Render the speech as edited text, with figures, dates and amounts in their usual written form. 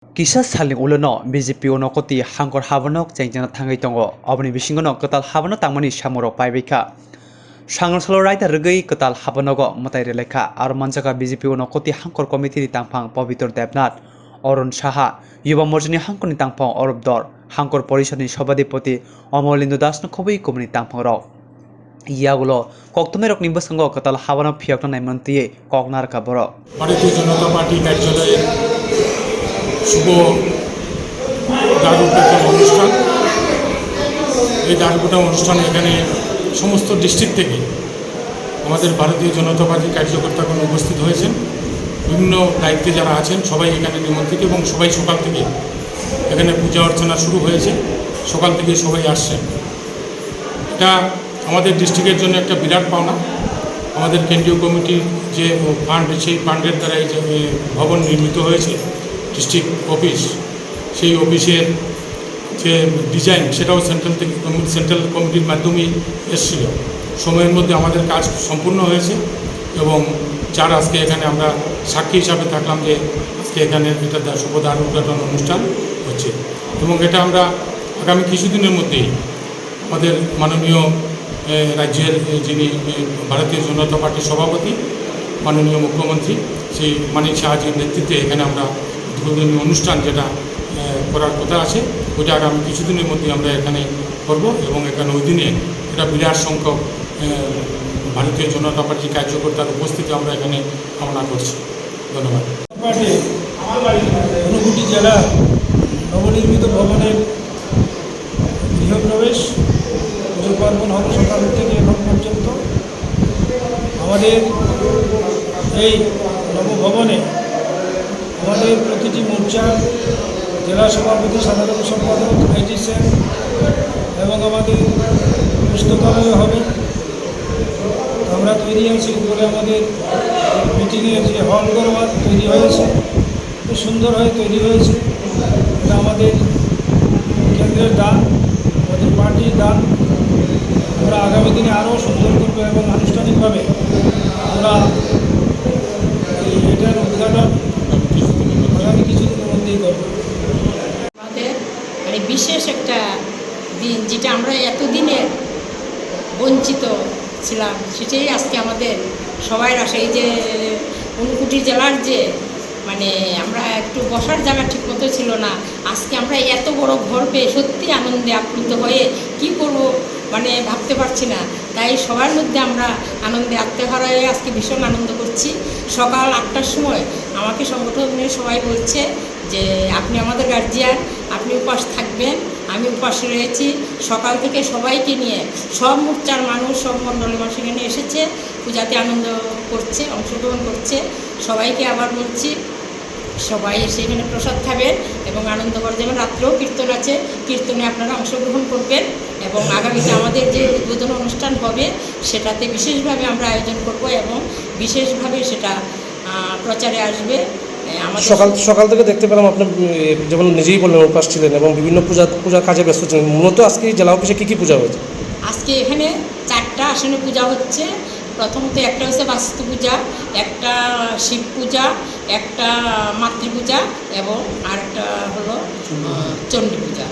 Kisah saling ulano BJP ono koti hangkor habanok jengjana thangai tongo oboni bisingono ketal habano tangmani samoro paibeka sangon salo raita rgei ketal habanogo matai relekha ar manjaka BJP ono koti hangkor komiti tangphang Pabitor Debnath Arun Saha Yuba Morjani hangkorni tangphang Orop Dor hangkor porisadni sabadipoti Amolindo Das no khobui komuni tangphang rok iagulo koktomerok ni boskango ketal habano phiakna naimantui koknar ka borok ভারতীয় জনতা party কার্যালয়ে শুভ দারুপেটা অনুষ্ঠান। এই দারুপেটা অনুষ্ঠানে এখানে সমস্ত district থেকে আমাদের ভারতীয় জনতা পার্টির কার্যকর্তাগণ উপস্থিত হয়েছেন। বিভিন্ন দায়িত্বে যারা আছেন সবাই এখানে নিমন্ত্রিত এবং সবাই সকাল থেকে এখানে পূজা অর্চনা শুরু হয়েছে। সকাল থেকে সবাই আসছেন। এটা আমাদের ডিস্ট্রিক্টের জন্য একটা বিরাট পাওনা। আমাদের কেন্দ্রীয় কমিটির যে ফান্ড সেই ফান্ডের দ্বারা এই যে ভবন নির্মিত হয়েছে ডিস্ট্রিক্ট অফিস, সেই অফিসের যে ডিজাইন সেটাও সেন্ট্রাল কমিটির মাধ্যমেই এসেছিল। সময়ের মধ্যে আমাদের কাজ সম্পূর্ণ হয়েছে এবং যার আজকে এখানে আমরা সাক্ষী হিসাবে থাকলাম যে আজকে এখানে এটা শুভ দ্বার উদ্ঘাটন অনুষ্ঠান হচ্ছে এবং এটা আমরা আগামী কিছুদিনের মধ্যেই আমাদের মাননীয় রাজ্যের যিনি ভারতীয় জনতা পার্টির সভাপতি মাননীয় মুখ্যমন্ত্রী সেই মানিক সাহাজির নেতৃত্বে এখানে আমরা উদ্বোধনী অনুষ্ঠান যেটা করার কথা আছে ওটা আগামী কিছুদিনের মধ্যে আমরা এখানে করব এবং এখানে ওই দিনে একটা বিরাট সংখ্যক ভারতীয় জনতা পার্টির কার্যকর্তার উপস্থিতি আমরা এখানে কামনা করছি। ধন্যবাদ। ঊনকোটি জেলার নবনির্মিত ভবনের গৃহপ্রবেশ পুজো পার্বণ হবে সকাল থেকে এখন পর্যন্ত। আমাদের এই নবভবনে আমাদের প্রতিটি মোর্চার জেলা সভাপতি, সাধারণ সম্পাদক, আইটি সেল এবং আমাদের পুস্তকালয় হবে। আমরা তৈরি আছি। উপরে আমাদের মিটিংয়ের যে হলগুলো তৈরি হয়েছে খুব সুন্দর হয়ে তৈরি হয়েছে। এটা আমাদের কেন্দ্রের দান, আমাদের পার্টির দান। আমরা আগামী দিনে আরও সুন্দর করব এবং আনুষ্ঠানিকভাবে আমরা এটার উদ্ঘাটন আগামী কিছুদিনের মধ্যেই করব। আমাদের বিশেষ একটা দিন, যেটা আমরা এতদিনের বঞ্চিত ছিলাম, সেটাই আজকে আমাদের সবাই আশা। এই যে ঊনকোটি জেলার যে আমরা একটু বসার জায়গা ঠিক মতো ছিল না, আজকে আমরা এত বড় ঘর পেয়ে সত্যি আনন্দে আপ্লুত হয়ে কি করব ভাবতে পারছি না। তাই সবার মধ্যে আমরা আনন্দে আত্মহারা হয়ে আজকে ভীষণ আনন্দ করছি। সকাল 8টার সময় আমাকে সংগঠনের সবাই বলছে যে আপনি আমাদের গার্জিয়ান, আপনি উপাস থাকবেন। আমি উপাস রয়েছি। সকাল থেকে সবাইকে নিয়ে সব মোর্চার মানুষ, সব মণ্ডলের মানুষ এখানে এসেছে, পূজাতে আনন্দ করছে, অংশগ্রহণ করছে। সবাইকে আবার বলছি সবাই এসে এখানে প্রসাদ খাবেন এবং আনন্দ করে যাবেন। রাত্রেও কীর্তন আছে, কীর্তনে আপনারা অংশগ্রহণ করবেন এবং আগামীতে আমাদের যে উদ্বোধন অনুষ্ঠান হবে সেটাতে বিশেষভাবে আমরা আয়োজন করব এবং বিশেষভাবে সেটা প্রচারে আসবে। সকাল থেকে দেখতে পেলাম আপনি যেমন নিজেই বললেন উপাস ছিলেন এবং বিভিন্ন পূজার কাজে ব্যস্ত ছিলেন। মূলত আজকে জেলা অফিসে কী পূজা হয়েছে? আজকে এখানে 4টা আসনে পূজা হচ্ছে। প্রথমত একটা হচ্ছে বাস্তু পূজা, একটা শিব পূজা, একটা মাতৃপূজা এবং আরেকটা হলো চণ্ডী পূজা।